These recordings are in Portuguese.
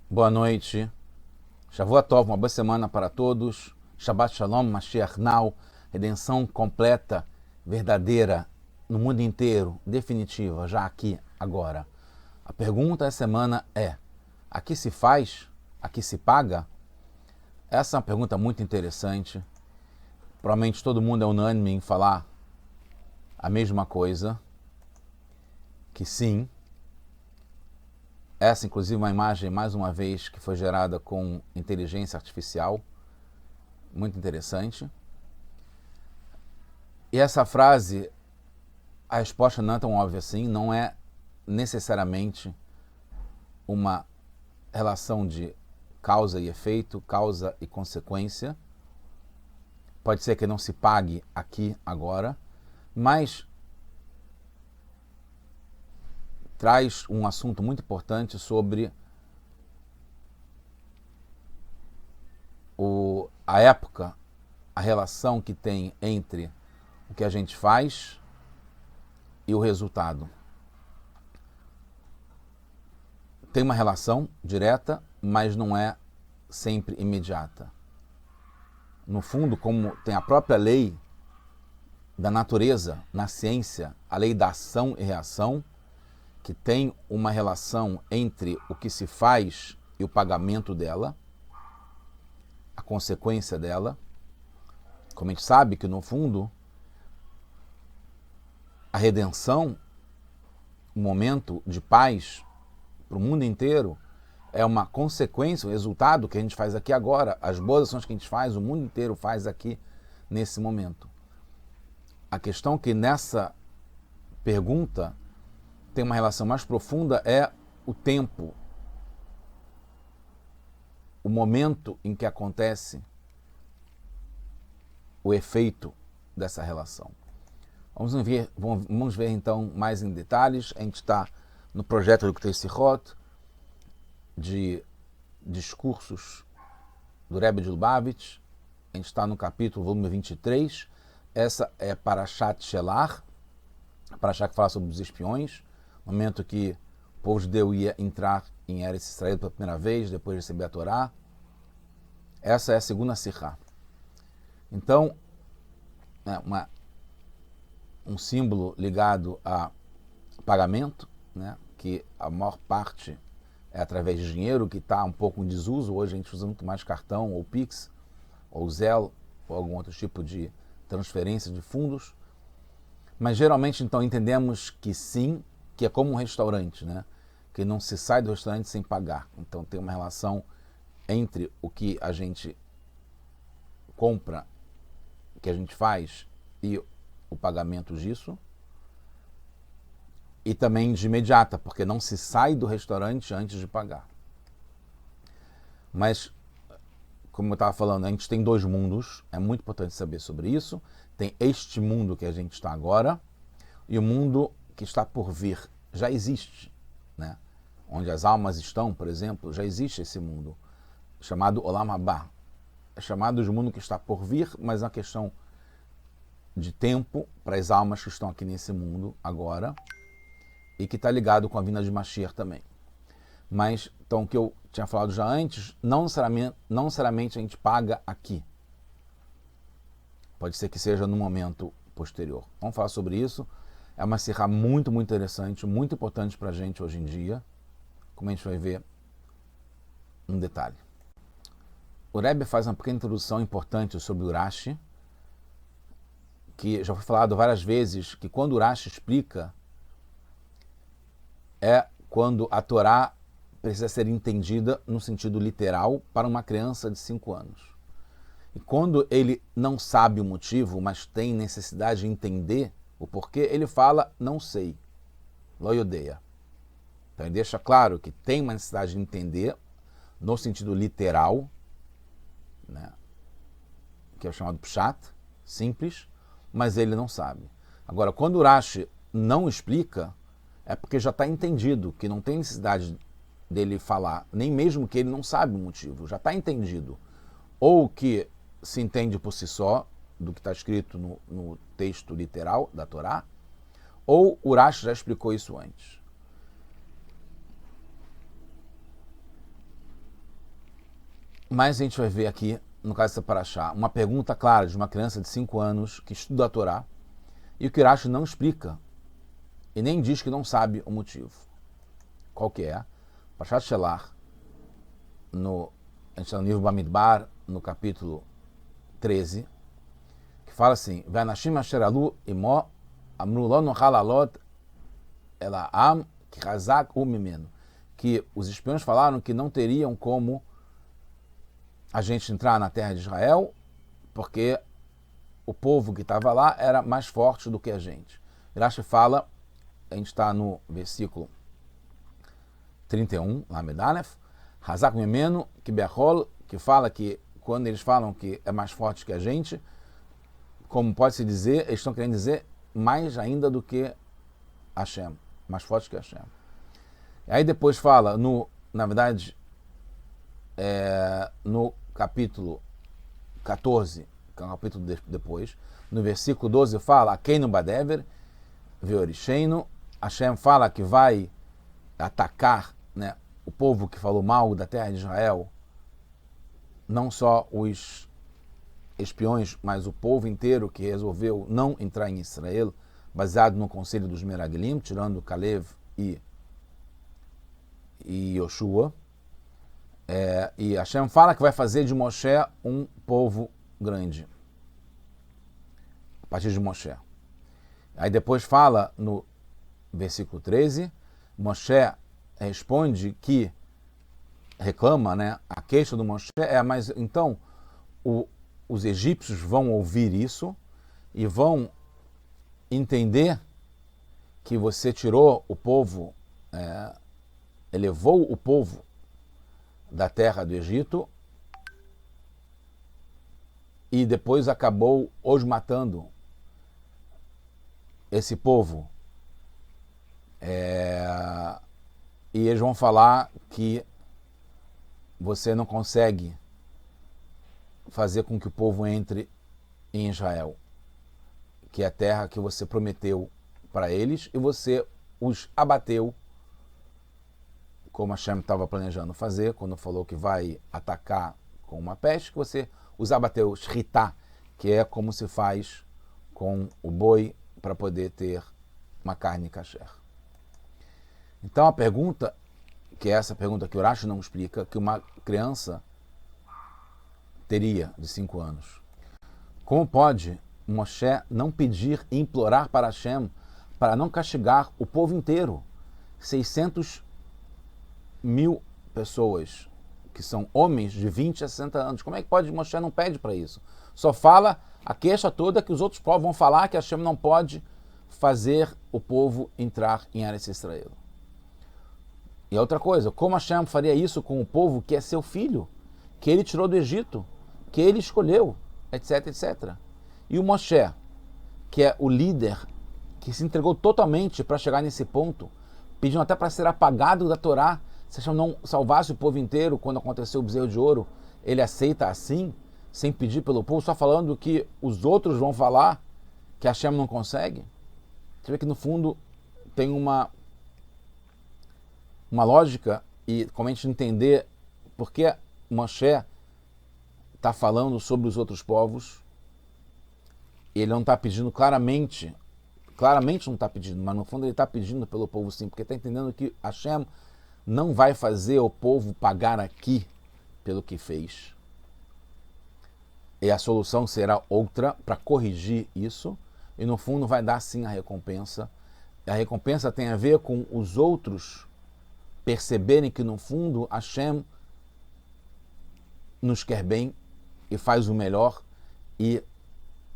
Boa noite. Shavua Tov, uma boa semana para todos. Shabbat Shalom, Mashiach Now, redenção completa, verdadeira, no mundo inteiro, definitiva, já aqui, agora. A pergunta da semana é: aqui se faz? Aqui se paga? Essa é uma pergunta muito interessante. Provavelmente todo mundo é unânime em falar a mesma coisa, que sim. Essa, inclusive, uma imagem, mais uma vez, que foi gerada com inteligência artificial. Muito interessante. E essa frase, a resposta não é tão óbvia assim, não é necessariamente uma relação de causa e efeito, causa e consequência. Pode ser que não se pague aqui, agora, mas traz um assunto muito importante sobre a época, a relação que tem entre o que a gente faz e o resultado. Tem uma relação direta, mas não é sempre imediata. No fundo, como tem a própria lei da natureza na ciência, a lei da ação e reação, que tem uma relação entre o que se faz e o pagamento dela, a consequência dela. Como a gente sabe que, no fundo, a redenção, o momento de paz para o mundo inteiro, é uma consequência, o resultado que a gente faz aqui agora, as boas ações que a gente faz, o mundo inteiro faz aqui nesse momento. A questão que nessa pergunta tem uma relação mais profunda é o tempo, o momento em que acontece o efeito dessa relação. Vamos ver então mais em detalhes. A gente está no projeto do Ktei Sichot, de discursos do Rebbe de Lubavitch. A gente está no capítulo, volume 23. Essa é Parashat Shelach, a Parashat que fala sobre os espiões, momento que o povo judeu ia entrar em Eretz Israel pela primeira vez, depois de receber a Torá. Essa é a segunda Sichá. Então, um símbolo ligado a pagamento, né, que a maior parte é através de dinheiro, que está um pouco em desuso. Hoje a gente usa muito mais cartão, ou Pix, ou Zelle, ou algum outro tipo de transferência de fundos. Mas geralmente, então, entendemos que sim, que é como um restaurante, né, que não se sai do restaurante sem pagar. Então tem uma relação entre o que a gente compra, o que a gente faz e o pagamento disso. E também de imediata, porque não se sai do restaurante antes de pagar. Mas, como eu estava falando, a gente tem dois mundos, é muito importante saber sobre isso. Tem este mundo que a gente está agora e o mundo que está por vir. Já existe, né? Onde as almas estão, por exemplo, já existe esse mundo, chamado Olam Haba. É chamado de mundo que está por vir, mas é uma questão de tempo para as almas que estão aqui nesse mundo agora, e que está ligado com a vinda de Mashiach também. Mas, então, o que eu tinha falado já antes, não necessariamente a gente paga aqui. Pode ser que seja no momento posterior. Vamos falar sobre isso. É uma sirra muito, muito interessante, muito importante para a gente hoje em dia, como a gente vai ver um detalhe. O Rebbe faz uma pequena introdução importante sobre o Rashi, que já foi falado várias vezes, que quando o Rashi explica, é quando a Torá precisa ser entendida no sentido literal para uma criança de 5 anos. E quando ele não sabe o motivo, mas tem necessidade de entender o porquê, ele fala, não sei, lo yodeia. Então ele deixa claro que tem uma necessidade de entender no sentido literal, né, que é o chamado pshat, simples, mas ele não sabe. Agora, quando o Rashi não explica, é porque já está entendido, que não tem necessidade dele falar, nem mesmo que ele não sabe o motivo, já está entendido. Ou que se entende por si só, do que está escrito no texto literal da Torá, ou o Rashi já explicou isso antes. Mas a gente vai ver aqui, no caso dessa paraxá, uma pergunta clara de uma criança de 5 anos que estuda a Torá e o que Urashi não explica e nem diz que não sabe o motivo. Qual que é? Parashat Shelach, a gente está no livro Bamidbar, no capítulo 13, que fala assim: Ve'anashim asher alu imo amru lo nochal alot el ha'am ki chazak hu mimenu. Que os espiões falaram que não teriam como a gente entrar na terra de Israel, porque o povo que estava lá era mais forte do que a gente. Rashi fala, a gente está no versículo 31, Lamed Alef, Hazak Mimenu, que Behol, que fala que quando eles falam que é mais forte que a gente, como pode-se dizer, eles estão querendo dizer mais ainda do que Hashem, mais forte que Hashem. Aí depois fala, na verdade, no capítulo 14, que é um capítulo depois, no versículo 12 fala, Akeinu Badever, Veorisheinu, Hashem fala que vai atacar, né, o povo que falou mal da terra de Israel, não só os espiões, mas o povo inteiro que resolveu não entrar em Israel, baseado no conselho dos Meraglim, tirando Kalev e Yoshua. E Hashem fala que vai fazer de Moshe um povo grande, a partir de Moshe. Aí depois fala no versículo 13, Moshe responde que, reclama, né, a queixa do Moshe mas então os egípcios vão ouvir isso e vão entender que você tirou o povo, elevou o povo da terra do Egito e depois acabou os matando esse povo. E eles vão falar que você não consegue fazer com que o povo entre em Israel, que é a terra que você prometeu para eles, e você os abateu, como Hashem estava planejando fazer, quando falou que vai atacar com uma peste, que você os abateu, shritá, que é como se faz com o boi para poder ter uma carne kasher. Então a pergunta, que é essa pergunta que Urashi não explica, que uma criança teria de 5 anos. Como pode Moshe não pedir e implorar para Hashem para não castigar o povo inteiro? 600 mil pessoas, que são homens de 20 a 60 anos. Como é que pode? Moshe não pede para isso. Só fala a queixa toda que os outros povos vão falar que Hashem não pode fazer o povo entrar em Eretz Israel. E outra coisa, como Hashem faria isso com o povo que é seu filho, que ele tirou do Egito, que ele escolheu, etc, etc. E o Moshe, que é o líder, que se entregou totalmente para chegar nesse ponto, pedindo até para ser apagado da Torá, se Hashem não salvasse o povo inteiro quando aconteceu o bezerro de ouro, ele aceita assim, sem pedir pelo povo, só falando que os outros vão falar que Hashem não consegue? Você vê que no fundo tem uma lógica, e como a gente entender por que Moshe está falando sobre os outros povos, ele não está pedindo claramente não está pedindo, mas no fundo ele está pedindo pelo povo sim, porque está entendendo que Hashem não vai fazer o povo pagar aqui pelo que fez. E a solução será outra para corrigir isso, e no fundo vai dar sim a recompensa. E a recompensa tem a ver com os outros perceberem que no fundo Hashem nos quer bem e faz o melhor, e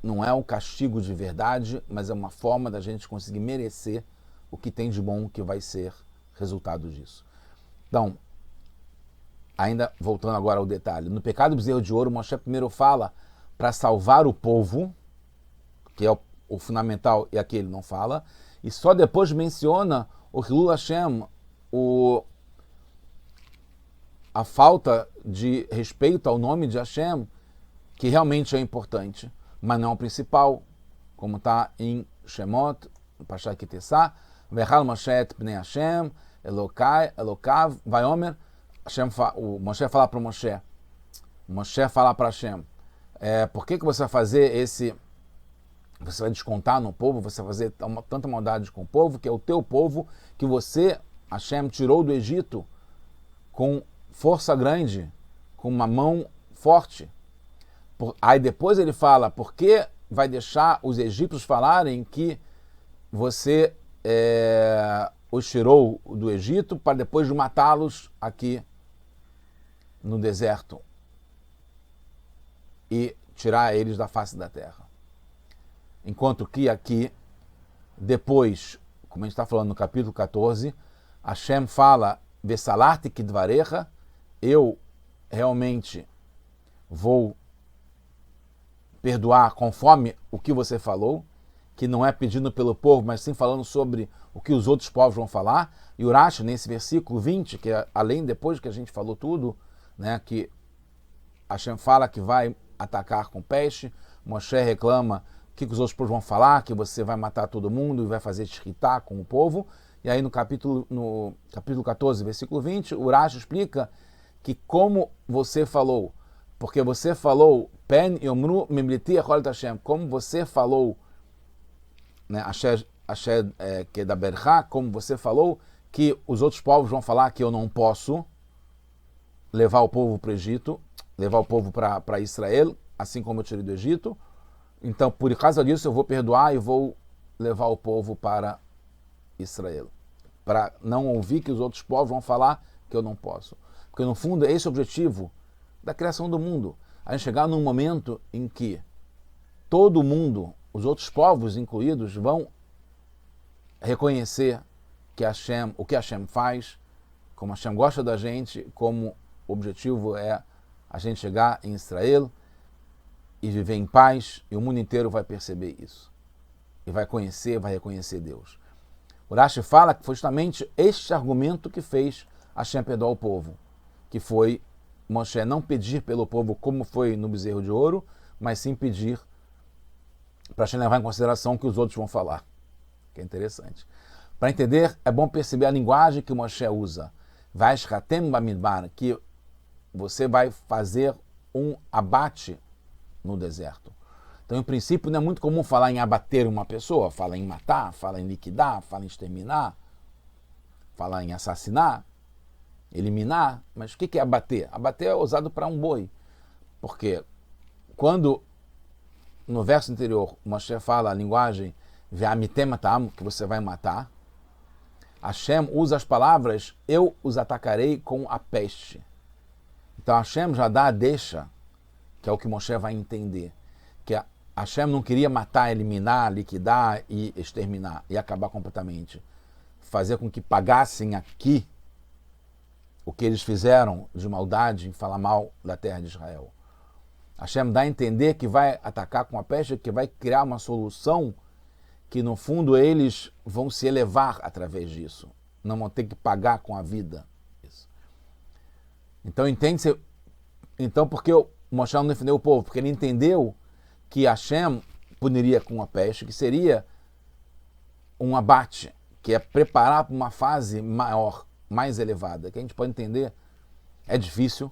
não é um castigo de verdade, mas é uma forma da gente conseguir merecer o que tem de bom que vai ser resultado disso. Então, ainda voltando agora ao detalhe, no pecado do bezerro de ouro, Moshe primeiro fala para salvar o povo, que é o fundamental, e aqui ele não fala, e só depois menciona o Hilul Hashem, a falta de respeito ao nome de Hashem, que realmente é importante, mas não é o principal, como está em Shemot, Parashat Kitessá, Vechal Moshe et Pnei Hashem, Elokav, Vayomer, o Moshe fala para o Moshe, Moshe fala para Hashem, por que você vai fazer esse... Você vai descontar no povo, você vai fazer tanta maldade com o povo, que é o teu povo, que você, Hashem, tirou do Egito com força grande, com uma mão forte. Aí depois ele fala, por que vai deixar os egípcios falarem que você os tirou do Egito para depois de matá-los aqui no deserto e tirar eles da face da terra? Enquanto que aqui, depois, como a gente está falando no capítulo 14, Hashem fala, Vesalarti kidvarecha, eu realmente vou perdoar conforme o que você falou, que não é pedindo pelo povo, mas sim falando sobre o que os outros povos vão falar. E Urashi, nesse versículo 20, que é além, depois que a gente falou tudo, né, que Hashem fala que vai atacar com peste, Moshe reclama o que os outros povos vão falar, que você vai matar todo mundo e vai fazer shritá com o povo. E aí no capítulo 14, versículo 20, Urashi explica que como você falou, porque você falou, Pen Yomru Memliti Echol Hashem, como você falou, né, Asher Kedabercha, como você falou, que os outros povos vão falar que eu não posso levar o povo para o Egito, levar o povo para Israel, assim como eu tirei do Egito. Então, por causa disso, eu vou perdoar e vou levar o povo para Israel, para não ouvir que os outros povos vão falar que eu não posso. Porque, no fundo, é esse o objetivo da criação do mundo. A gente chegar num momento em que todo mundo, os outros povos incluídos, vão reconhecer que o que Hashem faz, como Hashem gosta da gente, como o objetivo é a gente chegar em Israel e viver em paz, e o mundo inteiro vai perceber isso. E vai reconhecer Deus. Urashi fala que foi justamente este argumento que fez Hashem perdoar o povo, que foi Moshe não pedir pelo povo como foi no bezerro de ouro, mas sim pedir para Hashem levar em consideração o que os outros vão falar. Que é interessante. Para entender, é bom perceber a linguagem que Moshe usa. Vaishratem bamidbar, que você vai fazer um abate no deserto. Então, em princípio, não é muito comum falar em abater uma pessoa, fala em matar, fala em liquidar, fala em exterminar, fala em assassinar, eliminar. Mas o que é abater? Abater é usado para um boi. Porque quando, no verso anterior, Moshe fala a linguagem ve'amitem matam, que você vai matar, Hashem usa as palavras eu os atacarei com a peste. Então Hashem já dá a deixa, que é o que Moshe vai entender, que Hashem não queria matar, eliminar, liquidar e exterminar, e acabar completamente. Fazer com que pagassem aqui o que eles fizeram de maldade em falar mal da terra de Israel. Hashem dá a entender que vai atacar com a peste, que vai criar uma solução que, no fundo, eles vão se elevar através disso. Não vão ter que pagar com a vida. Então, entende-se... Então, por que Moshe não defendeu o povo? Porque ele entendeu que Hashem puniria com a peste, que seria um abate, que é preparar para uma fase maior, mais elevada, que a gente pode entender, é difícil,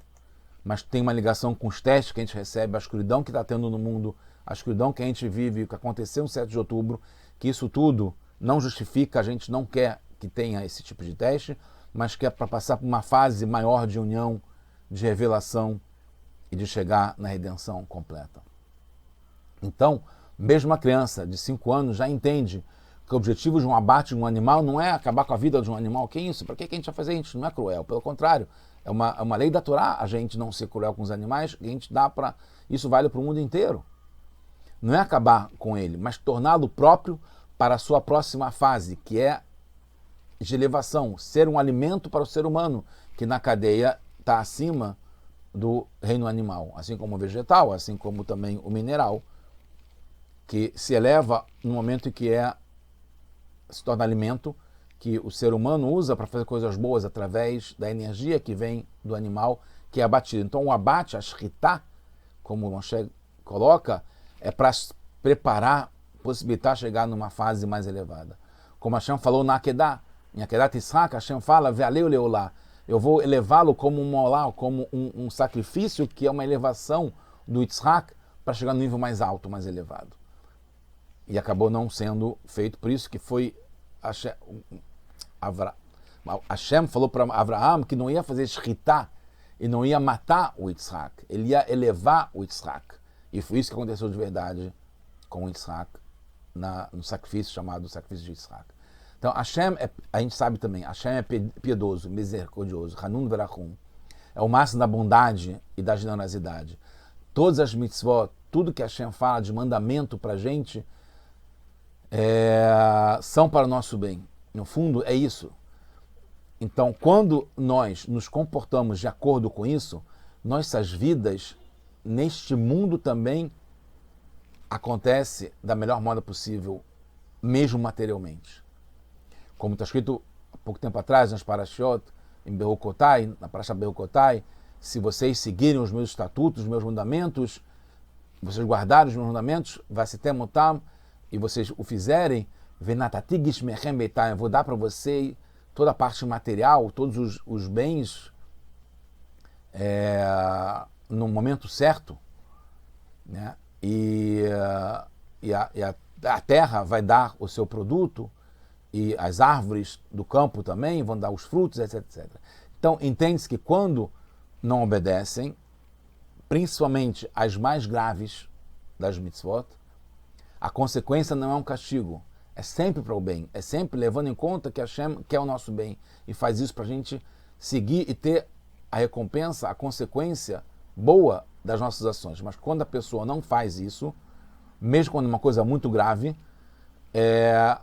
mas tem uma ligação com os testes que a gente recebe, a escuridão que está tendo no mundo, a escuridão que a gente vive, o que aconteceu no 7 de outubro, que isso tudo não justifica, a gente não quer que tenha esse tipo de teste, mas que é para passar por uma fase maior de união, de revelação e de chegar na redenção completa. Então, mesmo uma criança de 5 anos já entende que o objetivo de um abate de um animal não é acabar com a vida de um animal. Que isso? Para que a gente vai fazer? A gente não é cruel. Pelo contrário, é uma lei da Torá a gente não ser cruel com os animais, e a gente dá para... Isso vale para o mundo inteiro. Não é acabar com ele, mas torná-lo próprio para a sua próxima fase, que é de elevação, ser um alimento para o ser humano, que na cadeia está acima do reino animal, assim como o vegetal, assim como também o mineral, que se eleva no momento em que se torna alimento que o ser humano usa para fazer coisas boas através da energia que vem do animal que é abatido. Então o abate, a shritá, como o Moshe coloca, é para preparar, possibilitar chegar numa fase mais elevada. Como Hashem falou na Akedah, em Akedat Yitzhak, Hashem fala, Ve'aleu leolá, eu vou elevá-lo como um olá, como um sacrifício que é uma elevação do Yitzhak para chegar no nível mais alto, mais elevado. E acabou não sendo feito, por isso que foi Hashem falou para Abraham que não ia fazer shritá e não ia matar o Yitzhak, ele ia elevar o Yitzhak. E foi isso que aconteceu de verdade com o Yitzhak no sacrifício chamado sacrifício de Yitzhak. Então, Hashem, a gente sabe também, Hashem é piedoso, misericordioso, Hanun Verachum, é o máximo da bondade e da generosidade. Todas as mitzvot, tudo que Hashem fala de mandamento para a gente, são para o nosso bem. No fundo, é isso. Então, quando nós nos comportamos de acordo com isso, nossas vidas neste mundo também acontece da melhor modo possível, mesmo materialmente. Como está escrito há pouco tempo atrás nas Parashiot, em Berukotai, na Parashat Berukotai, se vocês seguirem os meus estatutos, os meus mandamentos, vocês guardarem os meus mandamentos, Vasitem e vocês o fizerem, Venatati Gishmechem Beitai, eu vou dar para você toda a parte material, todos os bens no momento certo, né? E a terra vai dar o seu produto, e as árvores do campo também vão dar os frutos, etc, etc. Então, entende-se que quando não obedecem, principalmente as mais graves das mitzvot, a consequência não é um castigo, é sempre para o bem, é sempre levando em conta que Hashem quer o nosso bem e faz isso para a gente seguir e ter a recompensa, a consequência boa das nossas ações. Mas quando a pessoa não faz isso, mesmo quando é uma coisa muito grave,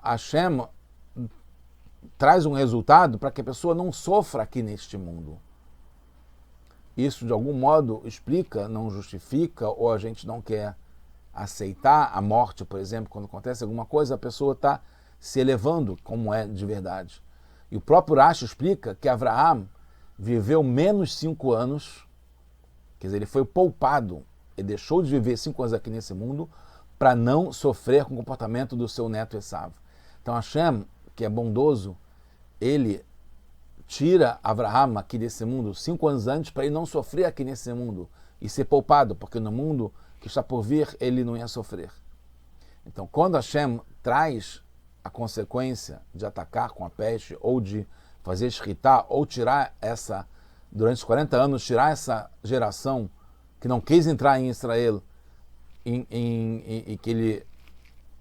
Hashem traz um resultado para que a pessoa não sofra aqui neste mundo. Isso, de algum modo, explica, não justifica, ou a gente não quer aceitar a morte, por exemplo, quando acontece alguma coisa, a pessoa está se elevando, como é de verdade. E o próprio Rashi explica que Abraham viveu menos 5 anos, quer dizer, ele foi poupado, ele deixou de viver 5 anos aqui nesse mundo para não sofrer com o comportamento do seu neto Esav. Então Hashem, que é bondoso, ele tira Abraham aqui desse mundo 5 anos antes para ele não sofrer aqui nesse mundo e ser poupado, porque no mundo que está por vir ele não ia sofrer. Então, quando Hashem traz a consequência de atacar com a peste ou de fazer shritá ou tirar durante os 40 anos, tirar essa geração que não quis entrar em Israel e que ele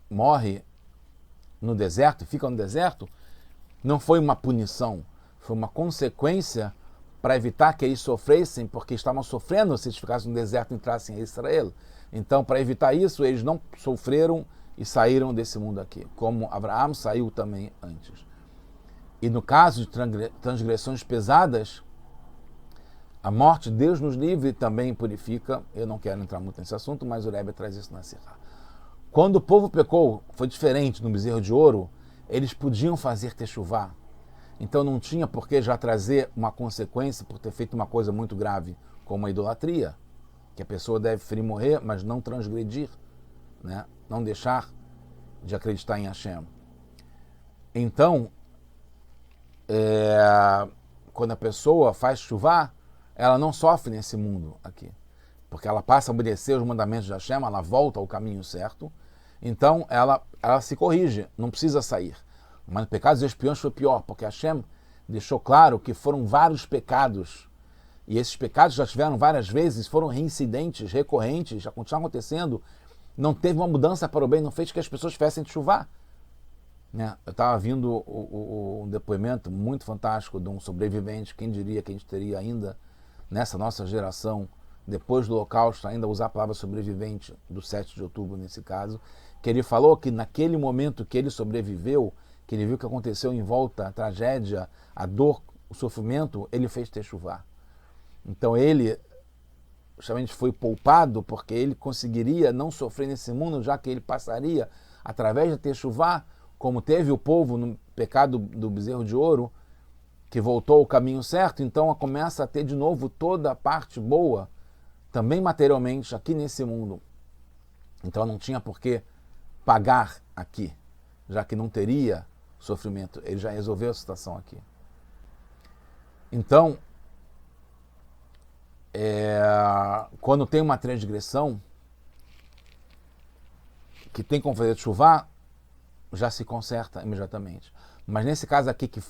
morre no deserto, fica no deserto, não foi uma punição, foi uma consequência para evitar que eles sofressem, porque estavam sofrendo se eles ficassem no deserto e entrassem em Israel. Então, para evitar isso, eles não sofreram e saíram desse mundo aqui, como Abraham saiu também antes. E no caso de transgressões pesadas, a morte, Deus nos livre, também purifica. Eu não quero entrar muito nesse assunto, mas o Rebbe traz isso na Sirá. Quando o povo pecou, foi diferente no bezerro de ouro, eles podiam fazer techuvá. Então não tinha por que já trazer uma consequência por ter feito uma coisa muito grave, como a idolatria, que a pessoa deve ferir morrer, mas não transgredir, né? Não deixar de acreditar em Hashem. Então, quando a pessoa faz chuvá, ela não sofre nesse mundo aqui, porque ela passa a obedecer os mandamentos de Hashem, ela volta ao caminho certo, então ela se corrige, não precisa sair. Mas no pecado dos espiões foi pior, porque Hashem deixou claro que foram vários pecados, e esses pecados já tiveram várias vezes, foram reincidentes, recorrentes, já continuam acontecendo, não teve uma mudança para o bem, não fez que as pessoas tivessem de chuvar. Né? Eu estava vindo um depoimento muito fantástico de um sobrevivente, quem diria que a gente teria ainda, nessa nossa geração, depois do Holocausto, ainda usar a palavra sobrevivente, do 7 de outubro nesse caso, que ele falou que naquele momento que ele sobreviveu, que ele viu o que aconteceu em volta, a tragédia, a dor, o sofrimento, ele fez techuvá. Então ele justamente foi poupado porque ele conseguiria não sofrer nesse mundo, já que ele passaria através de techuvá, como teve o povo no pecado do bezerro de ouro, que voltou ao caminho certo, então começa a ter de novo toda a parte boa, também materialmente, aqui nesse mundo. Então não tinha por que pagar aqui, já que não teria sofrimento. Ele já resolveu a situação aqui. Então, quando tem uma transgressão que tem como fazer chuva, já se conserta imediatamente. Mas nesse caso aqui que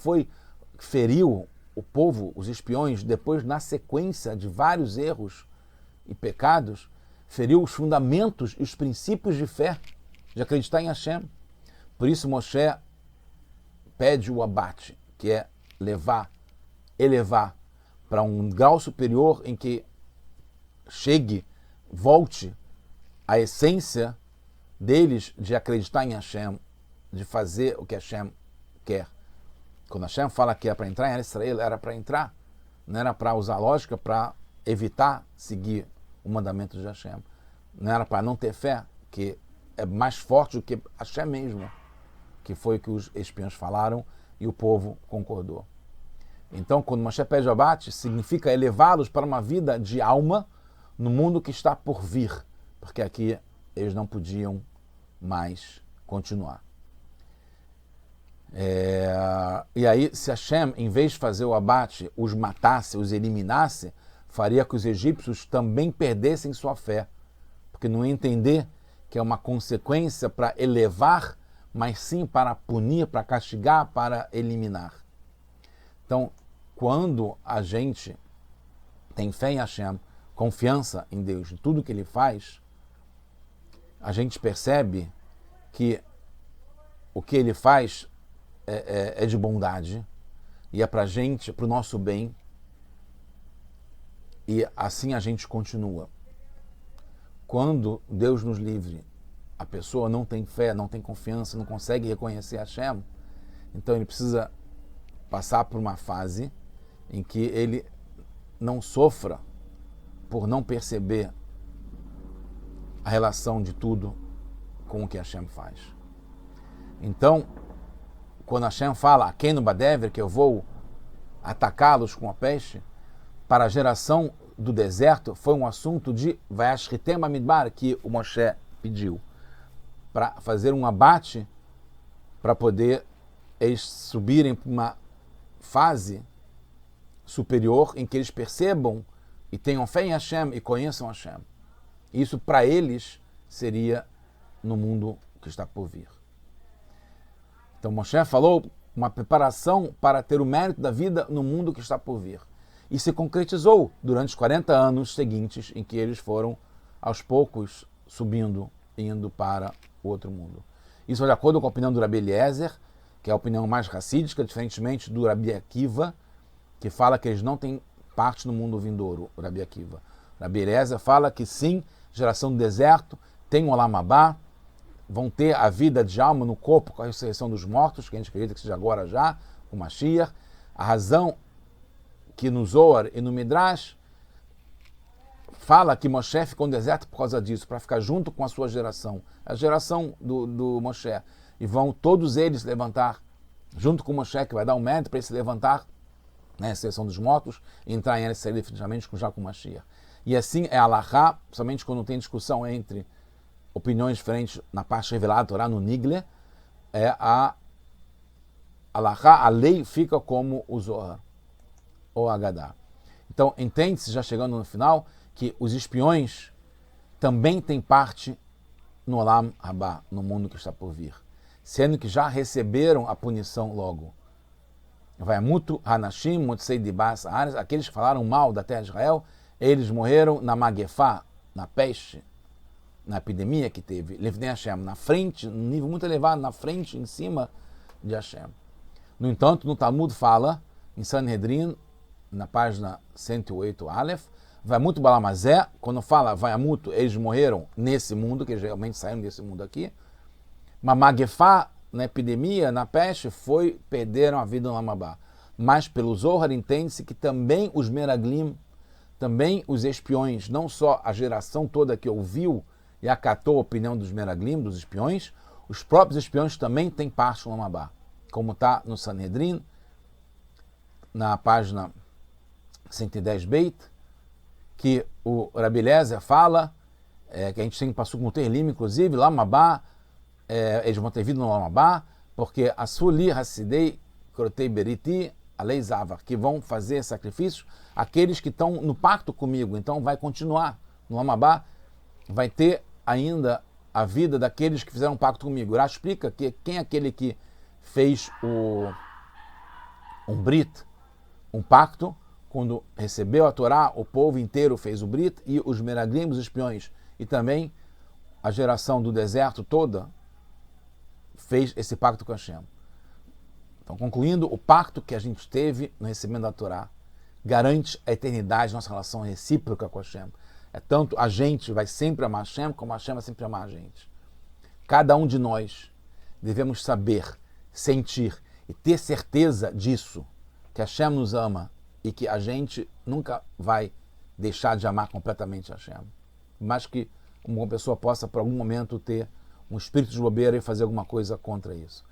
feriu o povo, os espiões, depois na sequência de vários erros e pecados, feriu os fundamentos e os princípios de fé, de acreditar em Hashem. Por isso Moshe pede o abate, que é elevar para um grau superior em que volte a essência deles de acreditar em Hashem, de fazer o que Hashem quer. Quando Hashem fala que é para entrar em Israel, era para entrar, não era para usar lógica para evitar seguir o mandamento de Hashem. Não era para não ter fé, que é mais forte do que Hashem mesmo, que foi o que os espiões falaram e o povo concordou. Então, quando Moshe pede o abate, significa elevá-los para uma vida de alma no mundo que está por vir, porque aqui eles não podiam mais continuar. E aí, se Hashem, em vez de fazer o abate, os matasse, os eliminasse, faria que os egípcios também perdessem sua fé, porque não entender que é uma consequência para elevar, mas sim para punir, para castigar, para eliminar. Então, quando a gente tem fé em Hashem, confiança em Deus, em tudo que Ele faz, a gente percebe que o que Ele faz é de bondade e é para a gente, para o nosso bem, e assim a gente continua. Quando Deus nos livre, a pessoa não tem fé, não tem confiança, não consegue reconhecer Hashem, então ele precisa passar por uma fase em que ele não sofra por não perceber a relação de tudo com o que Hashem faz. Então, quando Hashem fala, quem no Badever, que eu vou atacá-los com a peste, para a geração do deserto, foi um assunto de Vayashritem Bamidbar, que o Moshe pediu, para fazer um abate, para poder eles subirem para uma fase superior em que eles percebam e tenham fé em Hashem e conheçam Hashem. Isso para eles seria no mundo que está por vir. Então Moshe falou uma preparação para ter o mérito da vida no mundo que está por vir. E se concretizou durante os 40 anos seguintes em que eles foram aos poucos subindo, indo para o outro mundo. Isso é de acordo com a opinião do Rabi Eliezer, que é a opinião mais racídica, diferentemente do Rabi Akiva, que fala que eles não têm parte no mundo vindouro, o Rabi Akiva. O Rabi Eliezer fala que sim, geração do deserto, tem o Olam Abá, vão ter a vida de alma no corpo com a ressurreição dos mortos, que a gente acredita que seja agora já, com Mashiach. A razão que no Zohar e no Midrash fala que Moshe ficou no deserto por causa disso, para ficar junto com a sua geração, a geração do Moshe. E vão todos eles levantar, junto com Moshe, que vai dar um mérito para ele se levantar na ressurreição dos mortos e entrar em Eretz Israel definitivamente já com Mashiach. E assim é a Halachá, somente quando tem discussão entre opiniões diferentes na parte revelada da Torá, no Nigle, a Halachá, a lei fica como o Zohar, ou Agadá. Então, entende-se, já chegando no final, que os espiões também têm parte no Olam Haba, no mundo que está por vir, sendo que já receberam a punição logo. Vayamutu Hanashim, Motzei Dibas Haaretz, aqueles que falaram mal da terra de Israel, eles morreram na Magefá, na peste, na epidemia que teve, Lefnei Hashem, na frente, num nível muito elevado, na frente, em cima de Hashem. No entanto, no Talmud fala, em Sanhedrin, na página 108 Aleph, Vayamutu Balamazé, quando fala Vayamutu, eles morreram nesse mundo, que eles realmente saíram desse mundo aqui, mas Magefá, na epidemia, na peste, perderam a vida no Lamabá. Mas pelo Zohar entende-se que também os Meraglim, também os espiões, não só a geração toda que ouviu e acatou a opinião dos Meraglim, dos espiões, os próprios espiões também têm parte no Lamabá. Como está no Sanhedrin, na página 110 Beit, que o Rabi Eliezer fala, que a gente tem passou com o Terlim, inclusive, Lamabá, eles vão ter vida no Lamabá, porque a Suli Hassidei Krotei Beriti a lei Zavar, que vão fazer sacrifícios, aqueles que estão no pacto comigo. Então vai continuar. No Amabá vai ter ainda a vida daqueles que fizeram um pacto comigo. Ura explica que quem é aquele que fez um Brit, um pacto, quando recebeu a Torá, o povo inteiro fez o Brit, e os meraglim, os espiões, e também a geração do deserto toda fez esse pacto com Hashem. Então, concluindo, o pacto que a gente teve no recebimento da Torá garante a eternidade, nossa relação recíproca com Hashem. É tanto a gente vai sempre amar Hashem, como Hashem vai sempre amar a gente. Cada um de nós devemos saber, sentir e ter certeza disso, que Hashem nos ama e que a gente nunca vai deixar de amar completamente Hashem. Mas que uma pessoa possa, por algum momento, ter um espírito de bobeira e fazer alguma coisa contra isso.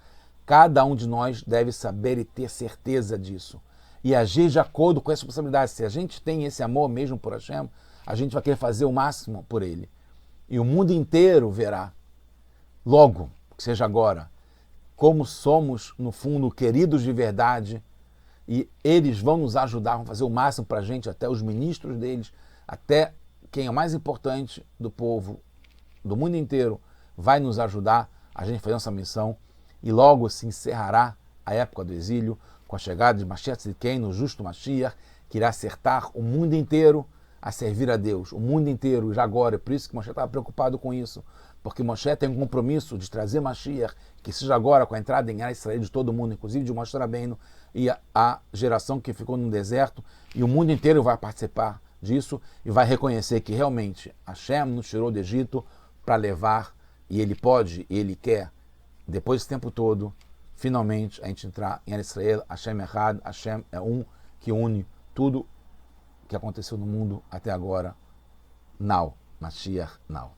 Cada um de nós deve saber e ter certeza disso. E agir de acordo com essa responsabilidade. Se a gente tem esse amor mesmo por Hashem, a gente vai querer fazer o máximo por ele. E o mundo inteiro verá, logo, que seja agora, como somos, no fundo, queridos de verdade, e eles vão nos ajudar, vão fazer o máximo para a gente, até os ministros deles, até quem é o mais importante do povo, do mundo inteiro, vai nos ajudar a gente fazer essa missão, e logo se encerrará a época do exílio, com a chegada de Mashiach Tzidkeinu, o justo Mashiach, que irá acertar o mundo inteiro a servir a Deus, o mundo inteiro, já agora. É por isso que Moshe estava preocupado com isso, porque Moshe tem um compromisso de trazer Mashiach, que seja agora com a entrada em Israel de todo mundo, inclusive de Moshe Rabbeinu e a geração que ficou no deserto, e o mundo inteiro vai participar disso e vai reconhecer que realmente Hashem nos tirou do Egito para levar, e ele pode, e ele quer, depois desse tempo todo, finalmente a gente entrar em Israel. Hashem é Echad, Hashem é um que une tudo que aconteceu no mundo até agora. Now, Mashiach, now.